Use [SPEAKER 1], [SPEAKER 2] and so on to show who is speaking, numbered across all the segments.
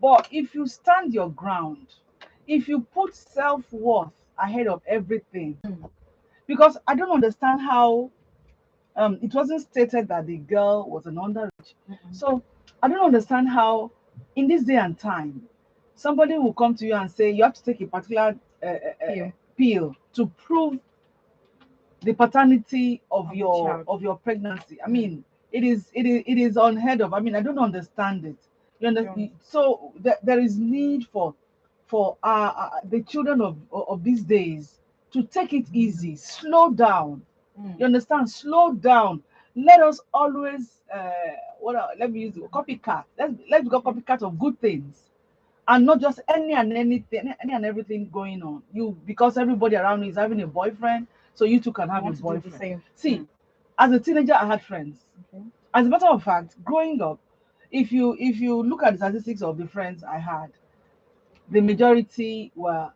[SPEAKER 1] But if you stand your ground, if you put self-worth ahead of everything, because I don't understand how it wasn't stated that the girl was an underage. So I don't understand how, in this day and time, somebody will come to you and say you have to take a particular pill to prove the paternity of your pregnancy. I mean, it is unheard of. I mean, I don't understand it. You understand? So there is need for the children of these days to take it easy, slow down. You understand? Slow down. Let us always let me use copycat. Let's become copycat of good things, and not just any and everything going on. You, because everybody around you is having a boyfriend, so you too can have a boyfriend. See, as a teenager, I had friends. As a matter of fact, growing up, if you look at the statistics of the friends I had, the majority were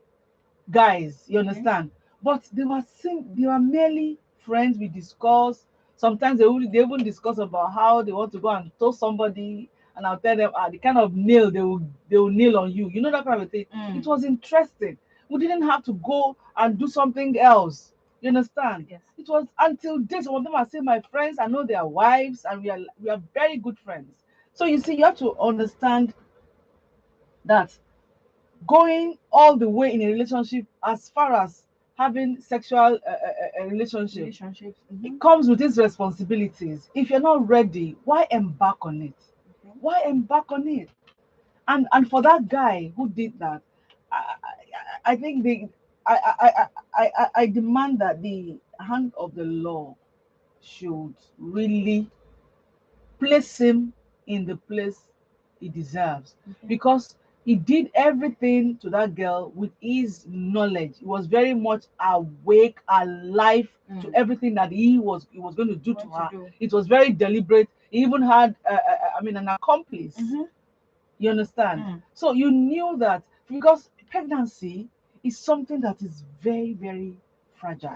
[SPEAKER 1] guys. You understand? But they were merely friends. We discuss. Sometimes they even discuss about how they want to go and toast somebody, and I'll tell them the kind of nail they will nail on you. You know, that kind of thing. It was interesting. We didn't have to go and do something else. You understand?
[SPEAKER 2] Yes.
[SPEAKER 1] It was until this. Some of them are saying my friends. I know their wives, and we are very good friends. So you see, you have to understand that going all the way in a relationship, as far as having sexual
[SPEAKER 2] Relationships.
[SPEAKER 1] it comes with its responsibilities. If you're not ready, why embark on it? Why embark on it? And for that guy who did that, I think I demand that the hand of the law should really place him in the place he deserves, because he did everything to that girl with his knowledge. He was very much awake, alive to everything that he was going to do to her. It was very deliberate. He even had an accomplice. You understand? So you knew that, because pregnancy is something that is very, very fragile.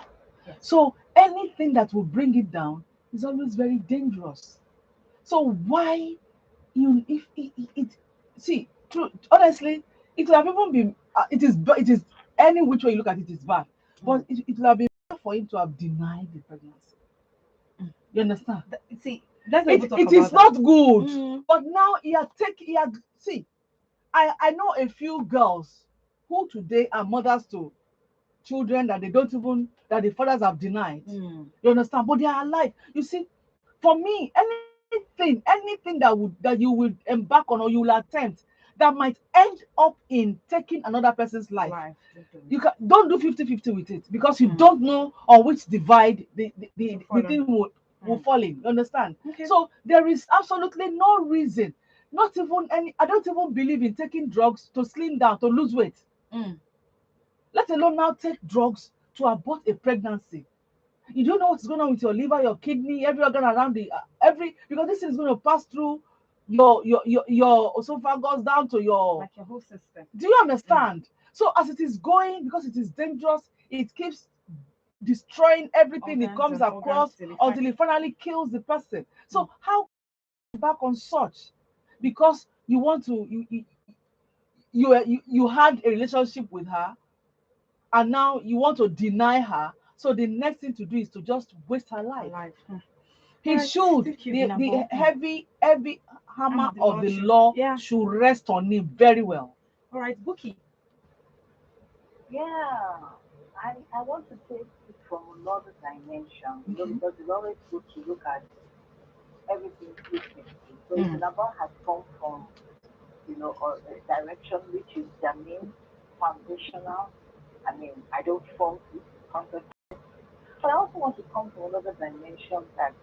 [SPEAKER 1] So anything that will bring it down is always very dangerous. So why you if it see true honestly, it will have even been it is any which way you look at it is bad, but it will have been better for him to have denied the pregnancy. You understand?
[SPEAKER 2] See, let's not even talk
[SPEAKER 1] It is
[SPEAKER 2] about
[SPEAKER 1] not good. But now he had see, I know a few girls who today are mothers to children that they don't even that the fathers have denied. You understand? But they are alive. You see, for me, anything that you will embark on or you will attempt that might end up in taking another person's life. You don't do 50-50 with it, because you don't know on which divide the thing will fall in. You understand? So there is absolutely no reason, not even any. I don't even believe in taking drugs to slim down, to lose weight. Let alone now take drugs to abort a pregnancy. You don't know what's going on with your liver, your kidney, every organ around because this is going to pass through your esophagus down to your
[SPEAKER 2] like your whole system.
[SPEAKER 1] Do you understand? So as it is going, because it is dangerous, it keeps destroying everything it comes across until it finally kills the person. So how back on such, because you want to you had a relationship with her, and now you want to deny her. So the next thing to do is to just waste her life. He should the heavy hammer of the law should rest on him very well.
[SPEAKER 2] All right, Bookie.
[SPEAKER 3] Yeah, I want to take it from another dimension, because it's always good to look at everything 360. So it's about has come from, a direction which is germane, foundational. I mean, I don't fault it, concept, but I also want to come to another dimension that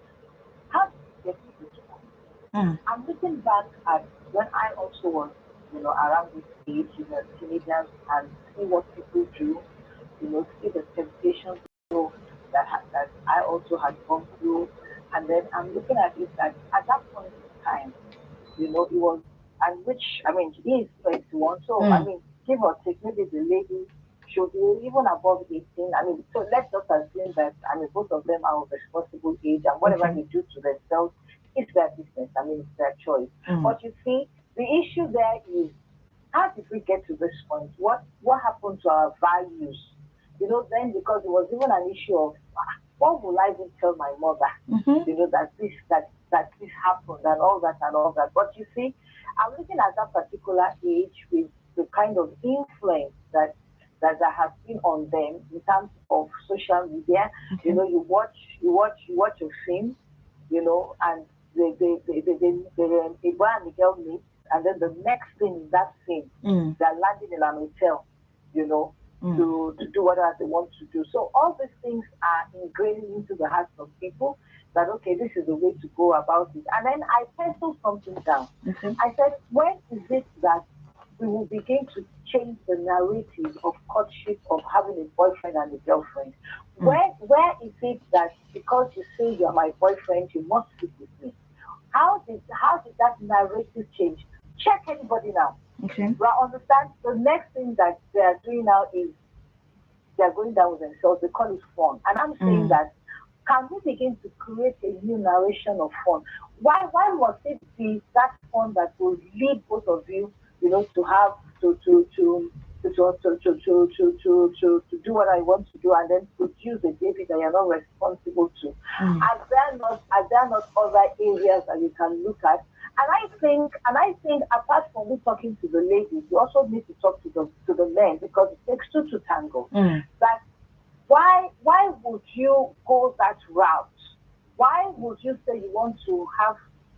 [SPEAKER 3] how did we get to this point? I'm looking back at when I also was, around this age, teenagers, and see what people do, see the temptations that I also had gone through. And then I'm looking at it that at that point in time, it was, and which, I mean, he is 21. So, I mean, give or take, maybe the lady should be even above 18. I mean, so let's just assume that, I mean, both of them are of responsible age, and whatever they do to themselves, it's their business. I mean, it's their choice. But you see, the issue there is how did we get to this point? What happened to our values? Then because it was even an issue of what will I even tell my mother? That this happened and all that and all that. But you see, I'm looking at that particular age with the kind of influence that has been on them in terms of social media. You watch a film, and a boy and a girl meet, and then the next thing in that scene, they're landing in an hotel, you know, to do whatever they want to do. So all these things are ingrained into the hearts of people that, okay, this is the way to go about it. And then I penciled something down. I said, when is it that we will begin to change the narrative of courtship, of having a boyfriend and a girlfriend? Where is it that because you say you're my boyfriend, you must sleep with me? How did that narrative change? Check anybody now.
[SPEAKER 1] Okay.
[SPEAKER 3] Well, understand the next thing that they are doing now is they are going down with themselves. They call it fun. And I'm saying that can we begin to create a new narration of fun? Why must it be that fun that will lead both of you, to have to do what I want to do and then produce a baby that you're not responsible to? Are there not other areas that you can look at? And I think apart from me talking to the ladies, you also need to talk to the men, because it takes two to tango. That why would you go that route? Why would you say you want to have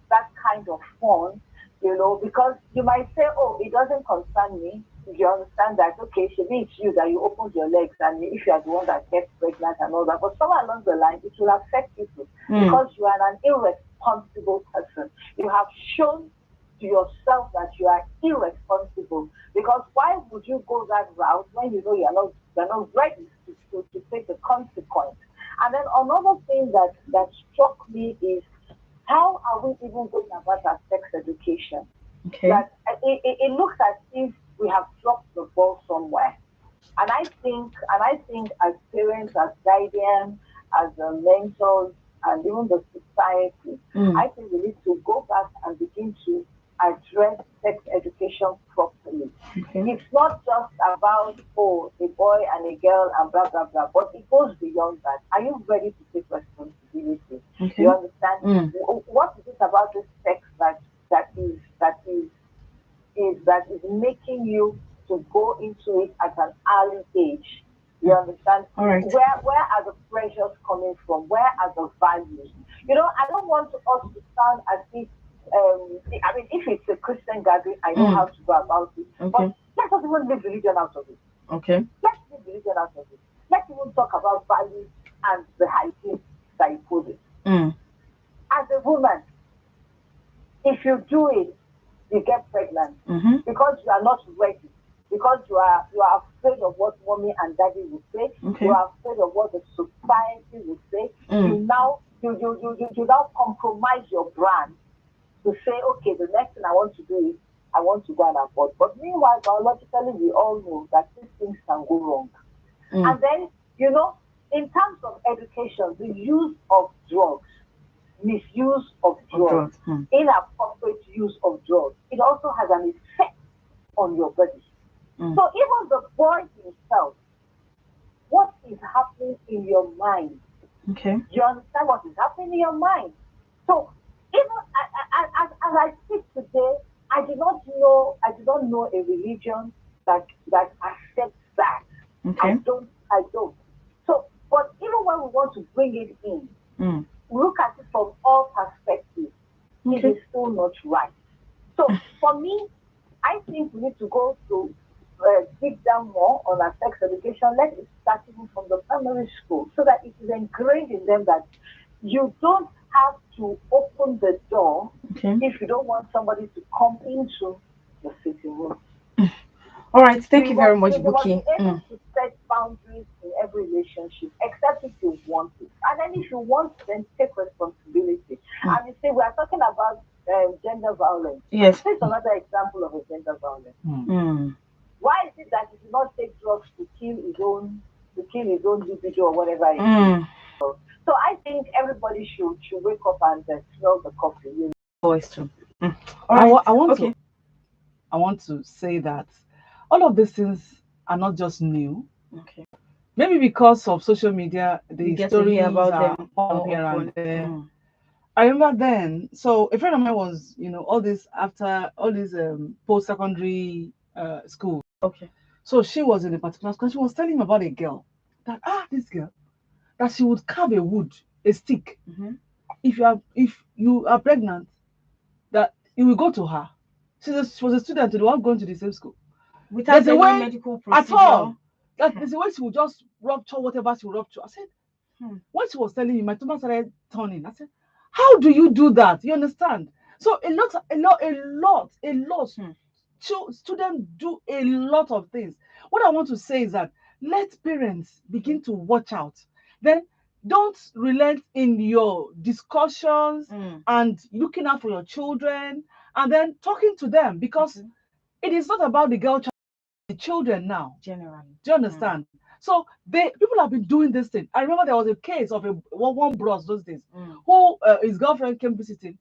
[SPEAKER 3] that kind of fun? Because you might say, oh, it doesn't concern me. You understand that, okay, maybe it's you that you opened your legs, and if you are the one that gets pregnant and all that, but somewhere along the line, it will affect you too, because you are an irresponsible person. You have shown to yourself that you are irresponsible, because why would you go that route when you know you're not ready to take the consequence? And then another thing that struck me is, how are we even going about our sex education?
[SPEAKER 1] Okay.
[SPEAKER 3] That it looks as if we have dropped the ball somewhere. And I think as parents, as guardians, as mentors, and even the society, I think we need to go back and begin to address sex education properly.
[SPEAKER 1] Okay.
[SPEAKER 3] It's not just about, a boy and a girl and blah blah blah, but it goes beyond that. Are you ready to take responsibility?
[SPEAKER 1] Okay.
[SPEAKER 3] You understand? What is it about this sex that is making you to go into it at an early age? You understand?
[SPEAKER 1] All right.
[SPEAKER 3] Where are the pressures coming from? Where are the values? I don't want us to sound as if if it's a Christian gathering, I know how to go about it.
[SPEAKER 1] Okay.
[SPEAKER 3] But let us even leave religion out of it.
[SPEAKER 1] Okay.
[SPEAKER 3] Let's leave religion out of it. Let's even talk about values and the hygiene that you put it. As a woman, if you do it, you get pregnant because you are not ready, because you are afraid of what mommy and daddy will say.
[SPEAKER 1] Okay.
[SPEAKER 3] You are afraid of what the society will say. You now compromise your brand to say, okay, the next thing I want to do is I want to go and abort. But meanwhile, biologically, we all know that these things can go wrong. And then, in terms of education, the use of drugs, misuse of drugs, inappropriate use of drugs, it also has an effect on your body. So even the boy himself, what is happening in your mind?
[SPEAKER 1] Okay.
[SPEAKER 3] You understand what is happening in your mind? So even as I speak today, I do not know a religion that accepts that.
[SPEAKER 1] Okay.
[SPEAKER 3] I don't. So, but even when we want to bring it in, look at it from all perspectives. It is still not right. So for me, I think we need to go to dig down more on our sex education. Let it start even from the primary school, so that it is ingrained in them that you don't have to open the door if you don't want somebody to come into the sitting room.
[SPEAKER 1] All right, thank you very much, Buki.
[SPEAKER 3] You must be able to set boundaries in every relationship, except if you want it. And then if you want to, then take responsibility. And you see, we are talking about gender violence.
[SPEAKER 1] Yes.
[SPEAKER 3] This is another example of a gender violence. Why is it that he did not take drugs to kill his own libido or whatever it is? So I think everybody should wake up and smell the coffee.
[SPEAKER 1] Voice too. All right. I want to I want to say that all of these things are not just new.
[SPEAKER 2] Okay.
[SPEAKER 1] Maybe because of social media,
[SPEAKER 2] We
[SPEAKER 1] the
[SPEAKER 2] get to hear
[SPEAKER 1] stories
[SPEAKER 2] about
[SPEAKER 1] are
[SPEAKER 2] them
[SPEAKER 1] all
[SPEAKER 2] more
[SPEAKER 1] here and
[SPEAKER 2] often.
[SPEAKER 1] there. I remember then, so a friend of mine was, all this after all these post-secondary school.
[SPEAKER 2] Okay.
[SPEAKER 1] So she was in a particular school. She was telling me about a girl that this girl that she would carve a stick.
[SPEAKER 2] Mm-hmm.
[SPEAKER 1] If you are pregnant, that you will go to her. She was a student, they were going to the same school.
[SPEAKER 2] Without
[SPEAKER 1] There's a
[SPEAKER 2] any
[SPEAKER 1] way
[SPEAKER 2] medical
[SPEAKER 1] at
[SPEAKER 2] procedure.
[SPEAKER 1] all. That there's a way she would just rupture whatever she would rupture. I said, when she was telling me, my stomach started turning. I said, how do you do that? You understand? So a lot. Students do a lot of things. What I want to say is that let parents begin to watch out. Then don't relent in your discussions and looking out for your children and then talking to them, because it is not about the girl child, the children now.
[SPEAKER 2] Generally.
[SPEAKER 1] Do you understand? So people have been doing this thing. I remember there was a case of one bros those days who his girlfriend came visiting.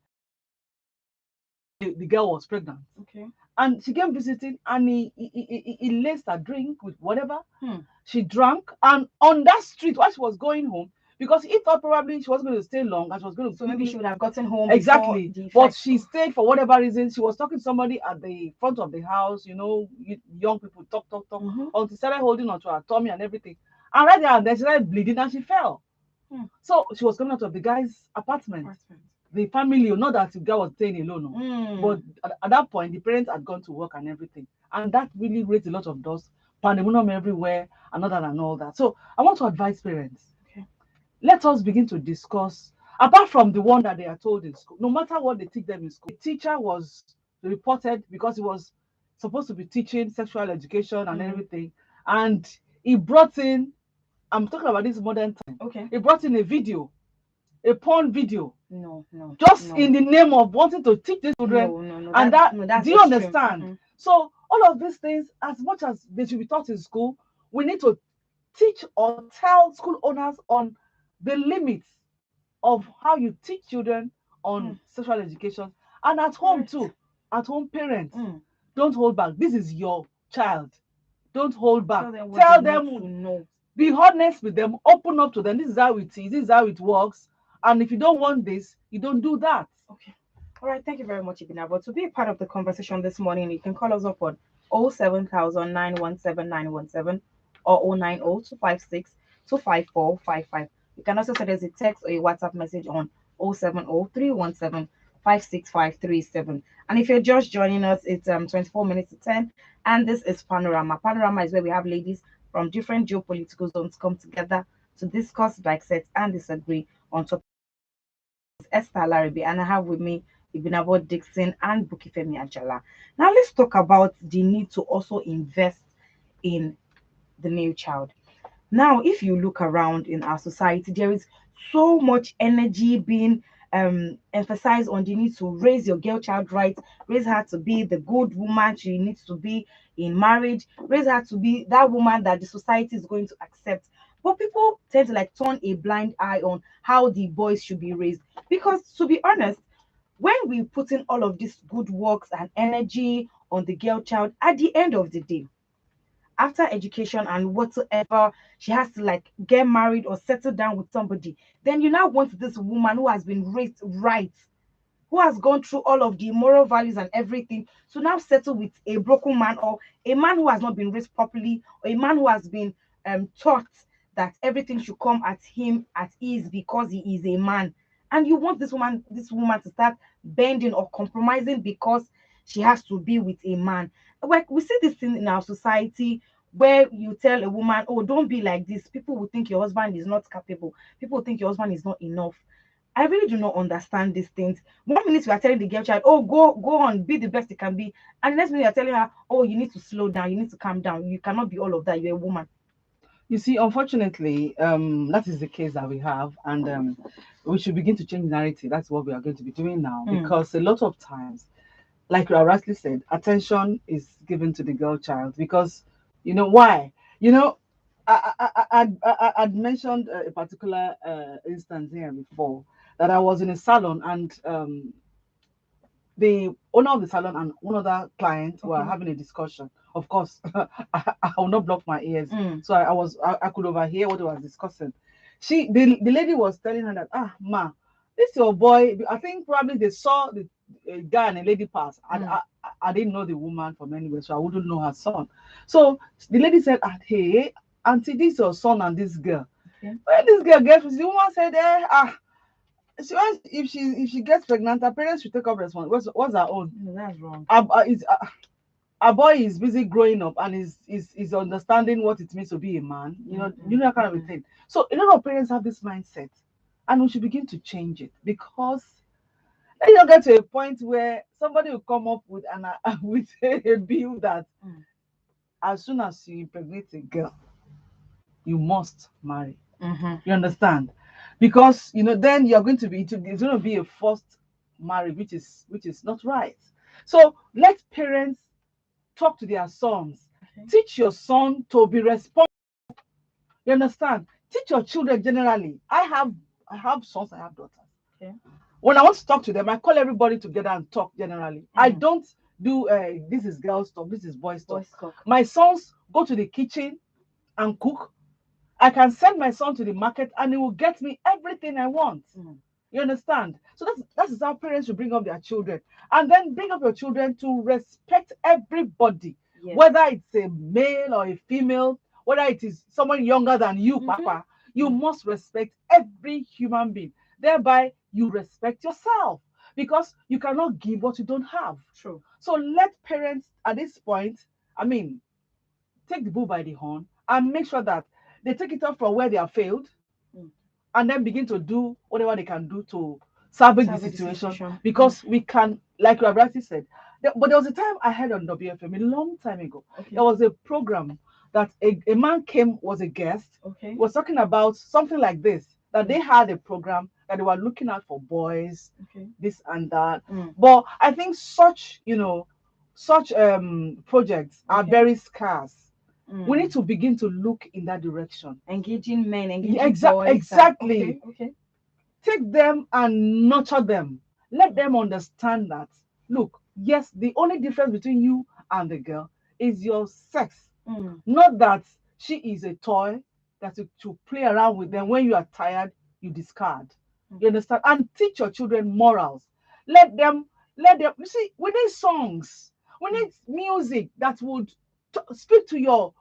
[SPEAKER 1] The girl was pregnant.
[SPEAKER 2] Okay.
[SPEAKER 1] And she came visiting, and he laced her drink with whatever.
[SPEAKER 2] Hmm.
[SPEAKER 1] She drank, and on that street while she was going home, because he thought probably she wasn't going to stay long, and she was going to
[SPEAKER 2] So maybe she would have gotten home
[SPEAKER 1] exactly.
[SPEAKER 2] before the
[SPEAKER 1] But
[SPEAKER 2] effect.
[SPEAKER 1] she stayed for whatever reason. She was talking to somebody at the front of the house. Young people talk, until she started holding onto her tummy and everything. And right there and then she started bleeding and she fell. So she was coming out of the guy's apartment. The family, not that the guy was staying alone, no. But at that point, the parents had gone to work and everything. And that really raised a lot of dust, pandemonium everywhere, and all that. So I want to advise parents.
[SPEAKER 2] Okay.
[SPEAKER 1] Let us begin to discuss, apart from the one that they are told in school, no matter what they teach them in school. The teacher was reported because he was supposed to be teaching sexual education and everything. And he brought in, I'm talking about this modern time.
[SPEAKER 2] Okay.
[SPEAKER 1] He brought in a porn video.
[SPEAKER 2] No.
[SPEAKER 1] Just in the name of wanting to teach these children.
[SPEAKER 2] No.
[SPEAKER 1] And
[SPEAKER 2] That's
[SPEAKER 1] do you
[SPEAKER 2] extreme.
[SPEAKER 1] understand? So all of these things, as much as they should be taught in school, we need to teach or tell school owners on the limits of how you teach children on sexual education. And at home too. At home, parents, don't hold back. This is your child. Don't hold back. Tell them
[SPEAKER 2] to know.
[SPEAKER 1] Be honest with them, open up to them. This is how it is, this is how it works. And if you don't want this, you don't do that.
[SPEAKER 2] Okay. All right. Thank you very much, Ibina. But to be a part of the conversation this morning, you can call us up on 07000 or 090 You can also send us a text or a WhatsApp message on 070 And if you're just joining us, it's 24 minutes to 10. And this is Panorama. Panorama is where we have ladies from different geopolitical zones come together to discuss, dissect, and disagree on topics. Esther Laribe, and I have with me Ibinabo Dixon and Bukifemi Ajala. Now let's talk about the need to also invest in the male child. Now, if you look around in our society, there is so much energy being emphasized on the need to raise your girl child right, raise her to be the good woman she needs to be in marriage, raise her to be that woman that the society is going to accept. But people tend to like turn a blind eye on how the boys should be raised. Because to be honest, when we put in all of these good works and energy on the girl child, at the end of the day, after education and whatsoever, she has to like get married or settle down with somebody. Then you now want this woman who has been raised right, who has gone through all of the moral values and everything, to now settle with a broken man, or a man who has not been raised properly, or a man who has been taught that everything should come at him at ease because he is a man. And you want this woman to start bending or compromising because she has to be with a man. Like we see this thing in our society where you tell a woman, oh, don't be like this. People will think your husband is not capable. People will think your husband is not enough. I really do not understand these things. One minute you are telling the girl child, oh, go on, be the best you can be. And the next minute you are telling her, oh, you need to slow down, you need to calm down. You cannot be all of that. You're a woman.
[SPEAKER 1] You see, unfortunately, that is the case that we have, and we should begin to change narrative. That's what we are going to be doing now, because a lot of times, like you rightly said, attention is given to the girl child because why? I'd mentioned a particular instance here before that I was in a salon and the owner of the salon and one other client were
[SPEAKER 2] Okay.
[SPEAKER 1] having a discussion. Of course, I will not block my ears,
[SPEAKER 2] Mm.
[SPEAKER 1] so I could overhear what they was discussing. The lady was telling her that, ma, this your boy. I think probably they saw the guy and a lady pass. I didn't know the woman from anywhere, so I wouldn't know her son. So the lady said, hey, auntie, this your son and this girl.
[SPEAKER 2] Okay.
[SPEAKER 1] When this girl gets, the woman said, if she gets pregnant, her parents should take up responsibility. What's her own?
[SPEAKER 2] No, that's wrong.
[SPEAKER 1] Our boy is busy growing up and is understanding what it means to be a man. That kind of a thing. So a lot of parents have this mindset, and we should begin to change it, because let you not get to a point where somebody will come up with with a bill that as soon as you impregnate a girl, you must marry. You understand? Because then you're going to be it's going to be a forced marriage, which is not right. So let parents talk to their sons.
[SPEAKER 2] Okay.
[SPEAKER 1] Teach your son to be responsible. You understand? Teach your children generally. I have sons, I have daughters.
[SPEAKER 2] Okay.
[SPEAKER 1] When I want to talk to them, I call everybody together and talk generally. I don't do this is girls talk, this is boys talk.
[SPEAKER 2] Boys talk.
[SPEAKER 1] My sons go to the kitchen and cook. I can send my son to the market and he will get me everything I want. You understand? So that's how parents should bring up their children. And then bring up your children to respect everybody.
[SPEAKER 2] Yes.
[SPEAKER 1] Whether it's a male or a female, whether it is someone younger than you, Papa, you must respect every human being. Thereby, you respect yourself, because you cannot give what you don't have.
[SPEAKER 2] True.
[SPEAKER 1] So let parents at this point, take the bull by the horn and make sure that they take it up from where they have failed and then begin to do whatever they can do to salvage the situation. Because we can, like you have rightly said, but there was a time I heard on WFM a long time ago.
[SPEAKER 2] Okay.
[SPEAKER 1] There was a program that a man was a guest,
[SPEAKER 2] Okay.
[SPEAKER 1] was talking about something like this, that they had a program that they were looking at for boys, this and that. But I think such projects are very scarce. We need to begin to look in that direction.
[SPEAKER 2] Engaging men, engaging boys.
[SPEAKER 1] Exactly.
[SPEAKER 2] Okay.
[SPEAKER 1] Take them and nurture them. Let them understand that, look, yes, the only difference between you and the girl is your sex. Not that she is a toy that to play around with them. When you are tired, you discard. You understand? And teach your children morals. Let them, you see, we need songs. We need music that would speak to your,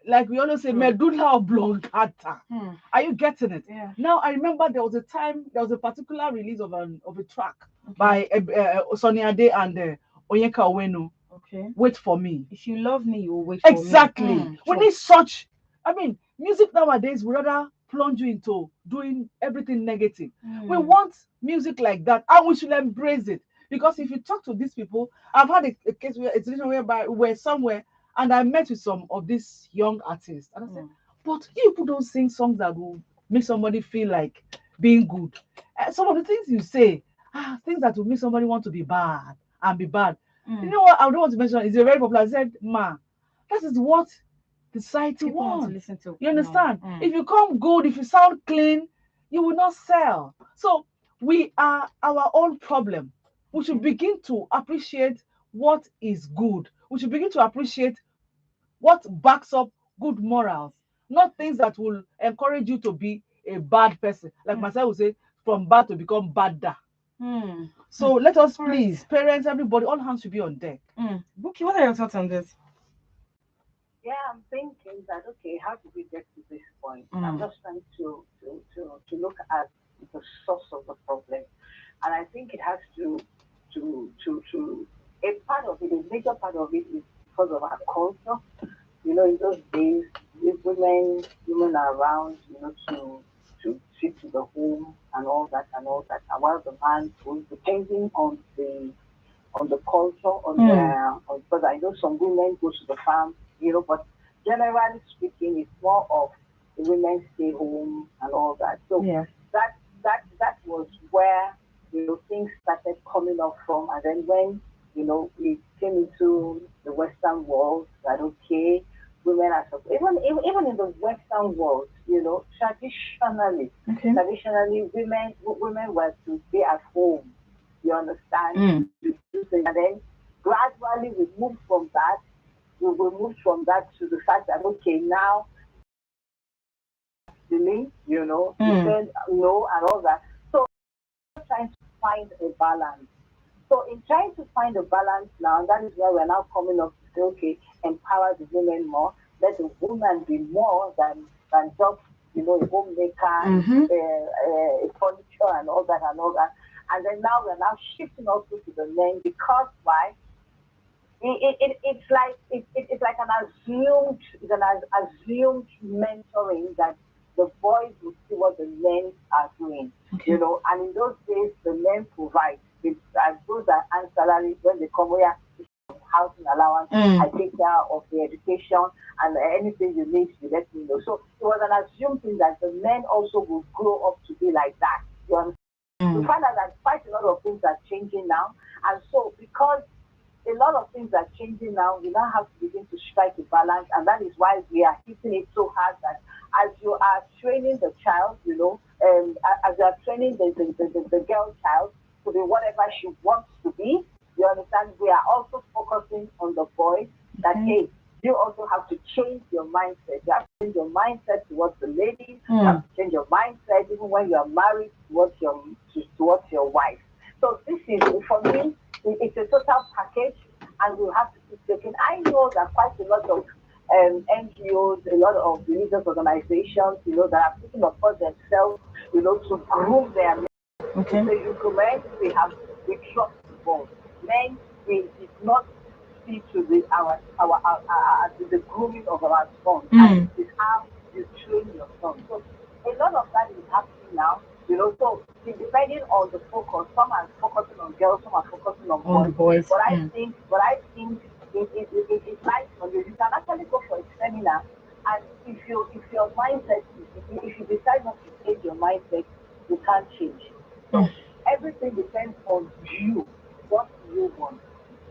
[SPEAKER 1] like we always say, medulla oblongata. Are you getting it?
[SPEAKER 2] Yeah.
[SPEAKER 1] Now I remember there was a particular release of a track by Sonny Ade and Onyeka Owenu.
[SPEAKER 2] Okay.
[SPEAKER 1] Wait for me.
[SPEAKER 2] If you love me, you will wait for me.
[SPEAKER 1] Exactly. We need such. Music nowadays would rather plunge you into doing everything negative. We want music like that, and we should embrace it. Because if you talk to these people, I've had a case where a situation whereby we're somewhere and I met with some of these young artists, and I said, but you people don't sing songs that will make somebody feel like being good. Some of the things you say things that will make somebody want to be bad and be bad. You know what? I don't want to mention. It's a very popular. I said, ma, that is what the society
[SPEAKER 2] People want to
[SPEAKER 1] wants.
[SPEAKER 2] listen to.
[SPEAKER 1] You understand? If you come good, if you sound clean, you will not sell. So we are our own problem. We should begin to appreciate what is good. We should begin to appreciate what backs up good morals, not things that will encourage you to be a bad person. Like myself would say, from bad to become badder. So let us please, parents, everybody, all hands should be on deck.
[SPEAKER 2] Buki, what are your thoughts on this?
[SPEAKER 3] Yeah, I'm thinking that okay, how did we get to this point? I'm just trying to look at the source of the problem, and I think it has to a part of it, a major part of it is because of our culture. In those days, if women are around, to see to the home and all that and all that, and while the man goes depending on the culture, because I know some women go to the farm, but generally speaking, it's more of the women stay home and all that. So that was where things started coming up from, and then when we came into the Western world, that okay, women are even in the Western world, traditionally women were to stay at home. You understand? To do And then gradually we moved from that. We moved from that to the fact that okay, now the you said no and all that. So trying to find a balance. So in trying to find a balance now, that is where we're now coming up to say, okay, empower the women more. Let the woman be more than just a homemaker, a furniture and all that and all that. And then now we're now shifting also to the men because why? It's like an assumed mentoring that the boys will see what the men are doing, and in those days the men provide. Those are ancillary when they come here, housing allowance, I take care of the education and anything you need, you let me know. So it was an assumed thing that the men also will grow up to be like that. You understand? We find out that quite a lot of things are changing now, and so because a lot of things are changing now. We now have to begin to strike a balance, and that is why we are hitting it so hard that as you are training the child, as you are training the girl child to be whatever she wants to be, you understand, we are also focusing on the boy that, hey, you also have to change your mindset. You have to change your mindset towards the lady. You have to change your mindset even when you are married towards your wife. So this is, for me, it's a total package, and we have to keep taking. I know that quite a lot of NGOs, a lot of religious organizations, that are taking upon themselves, to groom their men. Okay. So you commend, we trust the ball. Men, we did not see to the grooming of our sons. And it is how you train your son. So a lot of that is happening now. So depending on the focus, some are focusing on girls, some are focusing on boys. But I think it's like you can actually go for a seminar, and if your mindset, if you decide not to change your mindset, you can't change. So everything depends on you, what you want.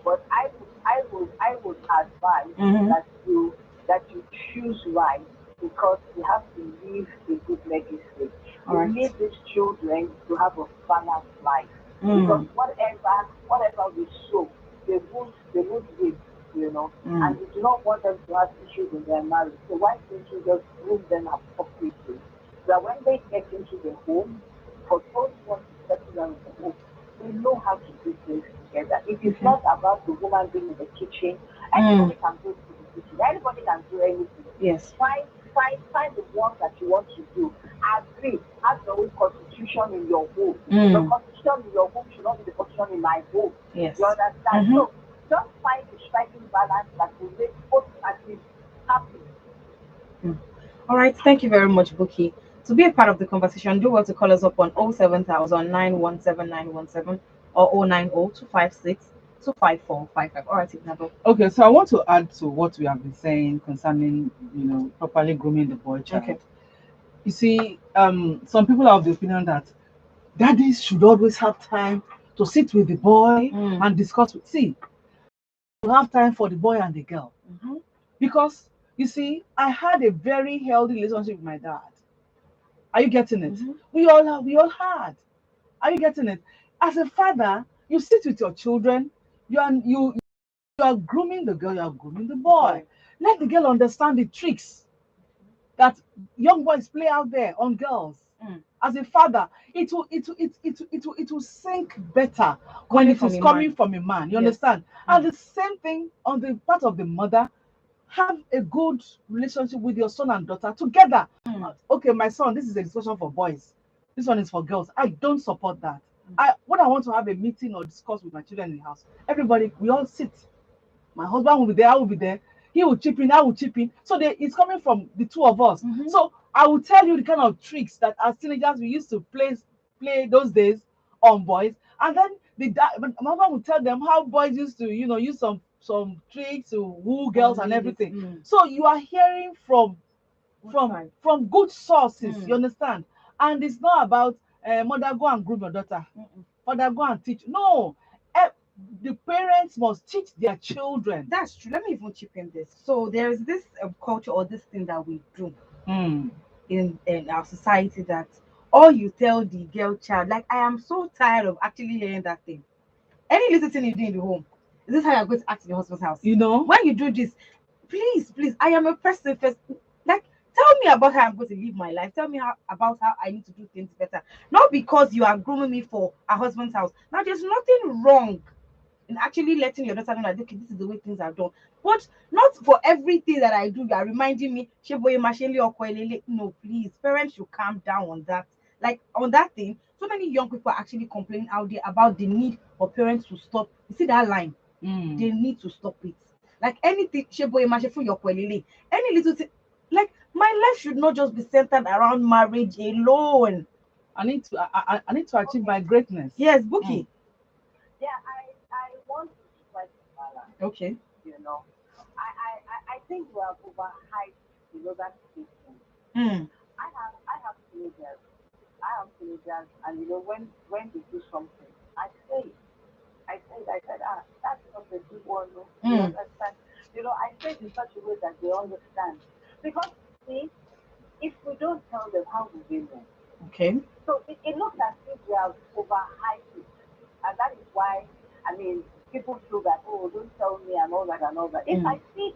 [SPEAKER 3] But I would advise that you choose right, because you have to leave a good legacy. You need these children to have a balanced life. Because whatever we sow, they would reap, and we do not want them to have issues in their marriage. So why don't you just groom them appropriately? So that when they get into the home, for those who want to settle down in the home, they know how to do things together. It is not about the woman being in the kitchen. Anybody can go to the kitchen. Anybody can do anything.
[SPEAKER 2] Yes.
[SPEAKER 3] Find the work that you want to do. Agree. Have your own constitution in your home. The constitution in your home should not be the constitution in my home.
[SPEAKER 2] Yes.
[SPEAKER 3] You understand? So just find the striking balance that will make both parties happy.
[SPEAKER 2] All right. Thank you very much, Buki. To be a part of the conversation, do want to call us up on 07000 or 090-256-25455. All right, Ignabo.
[SPEAKER 1] Okay, so I want to add to what we have been saying concerning, properly grooming the boy child.
[SPEAKER 2] Okay.
[SPEAKER 1] You see, some people are of the opinion that daddies should always have time to sit with the boy and discuss with. See, you have time for the boy and the girl, because you see, I had a very healthy relationship with my dad. Are you getting it? We all had. Are you getting it? As a father, you sit with your children. You are grooming the girl. You are grooming the boy. Let the girl understand the tricks that young boys play out there on girls. As a father, it will sink better when it is coming from a man. You understand? And the same thing on the part of the mother. Have a good relationship with your son and daughter together. Okay, my son, this is a discussion for boys. This one is for girls. I don't support that. When I want to have a meeting or discuss with my children in the house, everybody, we all sit. My husband will be there, I will be there. He will chip in, I will chip in. So it's coming from the two of us. So I will tell you the kind of tricks that as teenagers we used to play those days on boys. And then my husband will tell them how boys used to, use some tricks to woo girls and everything. So you are hearing from good sources, you understand? And it's not about mother, go and groom your daughter. Father, go and teach. No, the parents must teach their children.
[SPEAKER 2] That's true. Let me even chip in this. So there's this culture or this thing that we do in our society, that all you tell the girl child, like I am so tired of actually hearing that thing. Any little thing you do in the home, is this how you're going to act in your husband's house?
[SPEAKER 1] You know?
[SPEAKER 2] When you do this, please, I am a person first. Like, tell me about how I'm going to live my life. Tell me about how I need to do things better. Not because you are grooming me for a husband's house. Now, there's nothing wrong in actually letting your daughter know that, okay, this is the way things are done. But not for everything that I do, you are reminding me, "Sheboye mashele okwelele." No, please, parents should calm down on that. Like on that thing, so many young people are actually complaining out there about the need for parents to stop. You see that line? They need to stop it. Like anything, "Sheboye mashefu yokwelele," any little thing. Like my life should not just be centered around marriage alone.
[SPEAKER 1] I need to achieve my greatness.
[SPEAKER 2] Yes, Bookie.
[SPEAKER 3] Yeah, I want to strike a balance.
[SPEAKER 2] Okay.
[SPEAKER 3] You know, I think we have overhyped, that statement.
[SPEAKER 2] Mm.
[SPEAKER 3] I have teenagers. I have teenagers, and when they do something, I said, that's not a good one. No. You
[SPEAKER 2] Mm.
[SPEAKER 3] understand? I say it in such a way that they understand. Because see, if we don't tell them, how will they know?
[SPEAKER 2] Okay.
[SPEAKER 3] So it looks as if we have overhyped it. And that is why, I mean, people feel that, oh, don't tell me and all that and all that. If I see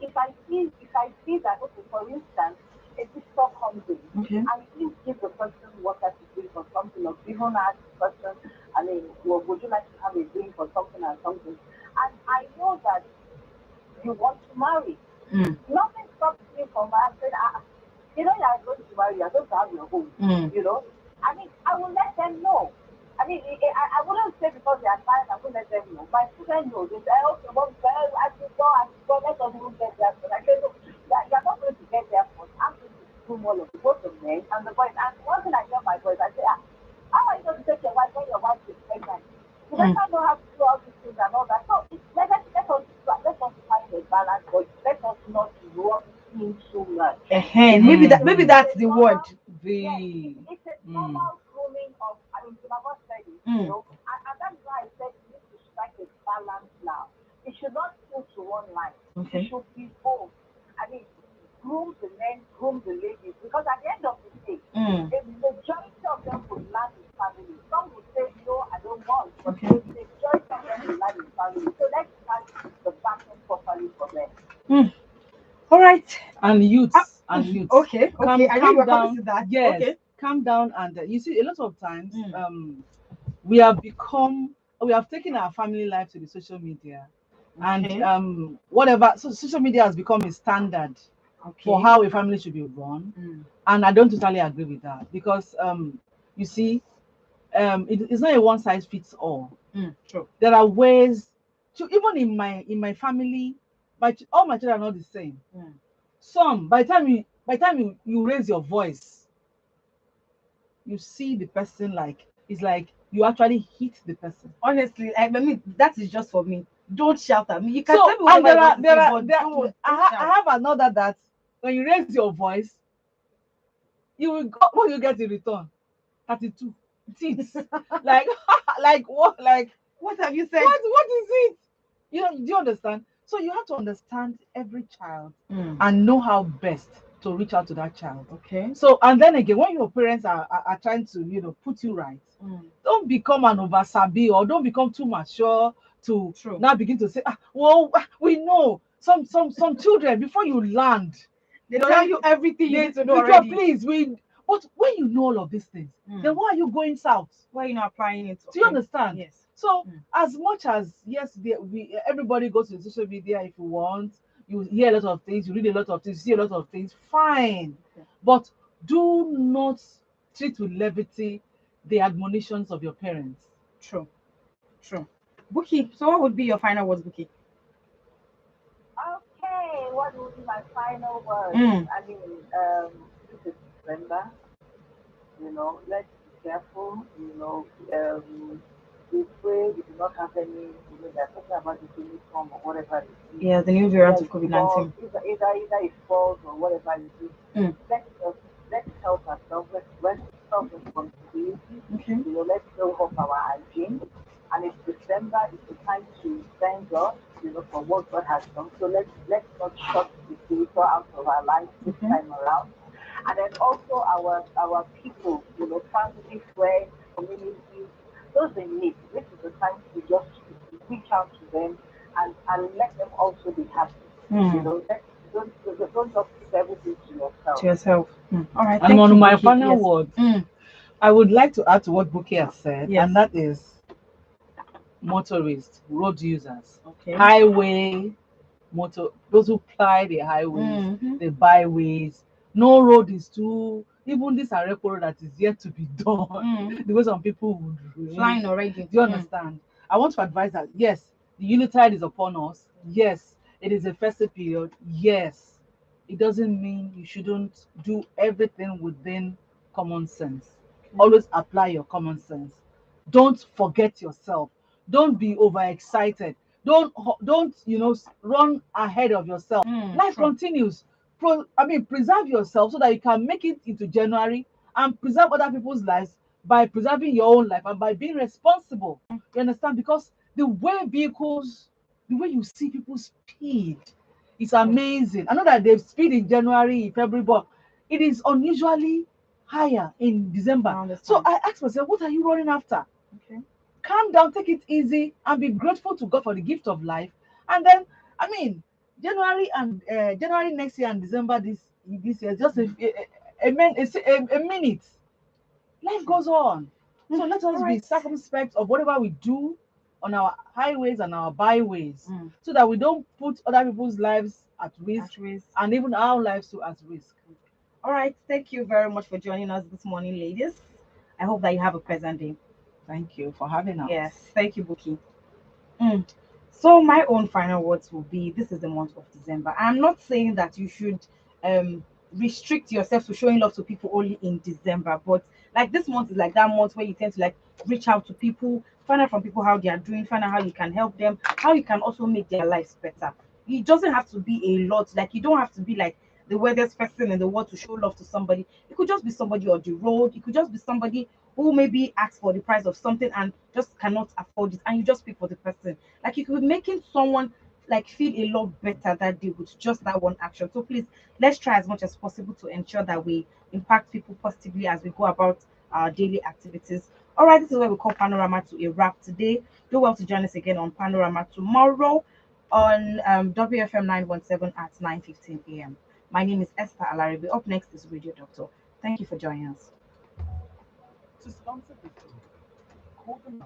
[SPEAKER 3] that, okay, for instance, a visitor comes in,
[SPEAKER 2] Okay.
[SPEAKER 3] I please give the person water to drink or something, or even ask the person, I mean, well, would you like to have a drink or something and something? And I know that you want to marry.
[SPEAKER 2] Mm.
[SPEAKER 3] Nothing stops me from asking, you are going to marry, you're going to have your home.
[SPEAKER 2] Mm.
[SPEAKER 3] I mean, I will let them know. I mean, I wouldn't say because they are married, I will let them know. My children know. They say, okay, well, as you go, let us even get there first. I say, no, you're not going to get there first. I'm going to groom all of you, both the men and the boys. And one thing I tell my boys, I say, how are you going to take your wife when your wife is pregnant? You
[SPEAKER 2] Mm.
[SPEAKER 3] better know how to do all these things and all that. So let us find a balance, but let us not rush in too much.
[SPEAKER 2] Maybe that's the word.
[SPEAKER 3] Yes,
[SPEAKER 1] The
[SPEAKER 3] it's a
[SPEAKER 1] mm,
[SPEAKER 3] normal grooming of, I mean, Sinabos said it,
[SPEAKER 2] Mm.
[SPEAKER 3] and that's why I said you need to strike a balance now. It should not go to one line. It
[SPEAKER 2] Okay.
[SPEAKER 3] should be both. I mean, groom the men, groom the ladies, because at the end of the day,
[SPEAKER 2] Mm.
[SPEAKER 3] a majority of them will land in family. Some will say, no, I don't want, but
[SPEAKER 2] Okay.
[SPEAKER 3] a majority of them will land in family. So let's start the back end properly for them.
[SPEAKER 2] Mm. All right.
[SPEAKER 1] and
[SPEAKER 2] Ah,
[SPEAKER 1] youths.
[SPEAKER 2] okay. I know you
[SPEAKER 1] Calm
[SPEAKER 2] were coming to
[SPEAKER 1] down.
[SPEAKER 2] that.
[SPEAKER 1] Yes,
[SPEAKER 2] Okay.
[SPEAKER 1] calm down. And you see, a lot of times,
[SPEAKER 2] Mm.
[SPEAKER 1] we have become, we have taken our family life to the social media, and
[SPEAKER 2] Okay.
[SPEAKER 1] whatever. So social media has become a standard for
[SPEAKER 2] Okay.
[SPEAKER 1] how a family should be run,
[SPEAKER 2] Mm.
[SPEAKER 1] and I don't totally agree with that because you see, it's not a one size fits all.
[SPEAKER 2] Mm. True.
[SPEAKER 1] There are ways to, even in my family, all my children are not the same.
[SPEAKER 2] Mm.
[SPEAKER 1] Some, by the time you raise your voice, you see the person, like it's like you actually hit the person.
[SPEAKER 2] Honestly, I mean, that is just for me. Don't shout at me. You can tell
[SPEAKER 1] So,
[SPEAKER 2] me
[SPEAKER 1] and
[SPEAKER 2] whatever you want to say, but don't
[SPEAKER 1] I
[SPEAKER 2] shout.
[SPEAKER 1] have another that when you raise your voice, you will go, what you get in return? 32 teeth. Like like what, like
[SPEAKER 2] What have you said?
[SPEAKER 1] what is it? Do you understand? So you have to understand every child
[SPEAKER 2] Mm.
[SPEAKER 1] and know how best to reach out to that child.
[SPEAKER 2] Okay.
[SPEAKER 1] So, and then again, when your parents are trying to, put you right,
[SPEAKER 2] Mm.
[SPEAKER 1] don't become an oversabi, or don't become too mature to
[SPEAKER 2] True.
[SPEAKER 1] now begin to say, well, we know some children, before you land,
[SPEAKER 2] They
[SPEAKER 1] they
[SPEAKER 2] tell
[SPEAKER 1] already,
[SPEAKER 2] you everything you
[SPEAKER 1] they
[SPEAKER 2] need to know
[SPEAKER 1] withdraw,
[SPEAKER 2] already.
[SPEAKER 1] please, but when you know all of these things, then
[SPEAKER 2] Mm.
[SPEAKER 1] why are you going south?
[SPEAKER 2] Why are you not applying it?
[SPEAKER 1] Do you
[SPEAKER 2] Okay.
[SPEAKER 1] understand?
[SPEAKER 2] Yes.
[SPEAKER 1] So,
[SPEAKER 2] Mm.
[SPEAKER 1] as much as, yes, everybody goes to social media if you want, you hear a lot of things, you read a lot of things, you see a lot of things, fine.
[SPEAKER 2] Okay.
[SPEAKER 1] But do not treat with levity the admonitions of your parents.
[SPEAKER 2] True. True. Bookie. So what would be your final words, Bookie?
[SPEAKER 3] Okay, what will be my final words?
[SPEAKER 2] Mm.
[SPEAKER 3] I mean, this is December. Let's be careful. We pray we do not have any, they're talking about the uniform or whatever it is.
[SPEAKER 2] Yeah, the new
[SPEAKER 3] Either
[SPEAKER 2] variant of
[SPEAKER 3] it falls,
[SPEAKER 2] COVID-19.
[SPEAKER 3] either it falls or whatever it is.
[SPEAKER 2] Mm.
[SPEAKER 3] Let's just let's help ourselves. Let's self responsibility.
[SPEAKER 2] Okay.
[SPEAKER 3] Let's still up our hygiene. And it's December. It's the time to thank God, for what God has done. So let's not shut the spiritual out of our lives this
[SPEAKER 2] Okay.
[SPEAKER 3] time around. And then also our people, family, friends, communities, those in need. This is the time to just reach out to them and let them also be happy. You know, don't just keep everything to
[SPEAKER 2] To
[SPEAKER 3] yourself.
[SPEAKER 2] yourself. All right.
[SPEAKER 1] And
[SPEAKER 2] Thank
[SPEAKER 1] on
[SPEAKER 2] you,
[SPEAKER 1] my
[SPEAKER 2] Buki.
[SPEAKER 1] final
[SPEAKER 2] Yes.
[SPEAKER 1] word,
[SPEAKER 2] Mm.
[SPEAKER 1] I would like to add to what Buki has said,
[SPEAKER 2] Yes.
[SPEAKER 1] and that is motorists, road users,
[SPEAKER 2] Okay.
[SPEAKER 1] highway motor, those who ply the highways,
[SPEAKER 2] Mm-hmm.
[SPEAKER 1] the byways. No road is too. Even this Arepo road that is yet to be done, the way some people would really,
[SPEAKER 2] Flying already.
[SPEAKER 1] do you understand? I want to advise that yes, the Unitide is upon us. Yes, it is a festive period. Yes, it doesn't mean you shouldn't do everything within common sense. Always apply your common sense. Don't forget yourself. Don't be overexcited. Don't run ahead of yourself. Life
[SPEAKER 2] Sure.
[SPEAKER 1] continues. Preserve yourself so that you can make it into January and preserve other people's lives by preserving your own life and by being responsible. You understand? Because the way you see people speed, it's amazing. I know that they've speed in January, February, but it is unusually higher in
[SPEAKER 2] I
[SPEAKER 1] December.
[SPEAKER 2] understand.
[SPEAKER 1] So I asked myself, what are you running after?
[SPEAKER 2] Okay.
[SPEAKER 1] Calm down, take it easy, and be grateful to God for the gift of life. And then, I mean, January next year and December this year, just a minute. Life goes on. So let us be
[SPEAKER 2] Alright.
[SPEAKER 1] circumspect of whatever we do on our highways and our byways,
[SPEAKER 2] Mm.
[SPEAKER 1] so that we don't put other people's lives at risk
[SPEAKER 2] At risk.
[SPEAKER 1] and even our lives too at risk.
[SPEAKER 2] All right. Thank you very much for joining us this morning, ladies. I hope that you have a pleasant day.
[SPEAKER 1] Thank you for having us.
[SPEAKER 2] Yes. Thank you, Buki. Mm. So my own final words will be: this is the month of December. I'm not saying that you should um restrict yourself to showing love to people only in December, but like this month is like that month where you tend to like reach out to people, find out from people how they are doing, find out how you can help them, how you can also make their lives better. It doesn't have to be a lot, like you don't have to be like the wealthiest person in the world to show love to somebody. It could just be somebody on the road, it could just be somebody who maybe asks for the price of something and just cannot afford it, and you just pay for the person. Like you could be making someone like feel a lot better that day with just that one action. So please, let's try as much as possible to ensure that we impact people positively as we go about our daily activities. All right, this is where we call Panorama to a wrap today. Do well to join us again on Panorama tomorrow on WFM 917 at 9:15 a.m. My name is Esther Alaribe. Up next is Radio Doctor. Thank you for joining us.
[SPEAKER 1] To sponsor this, call the number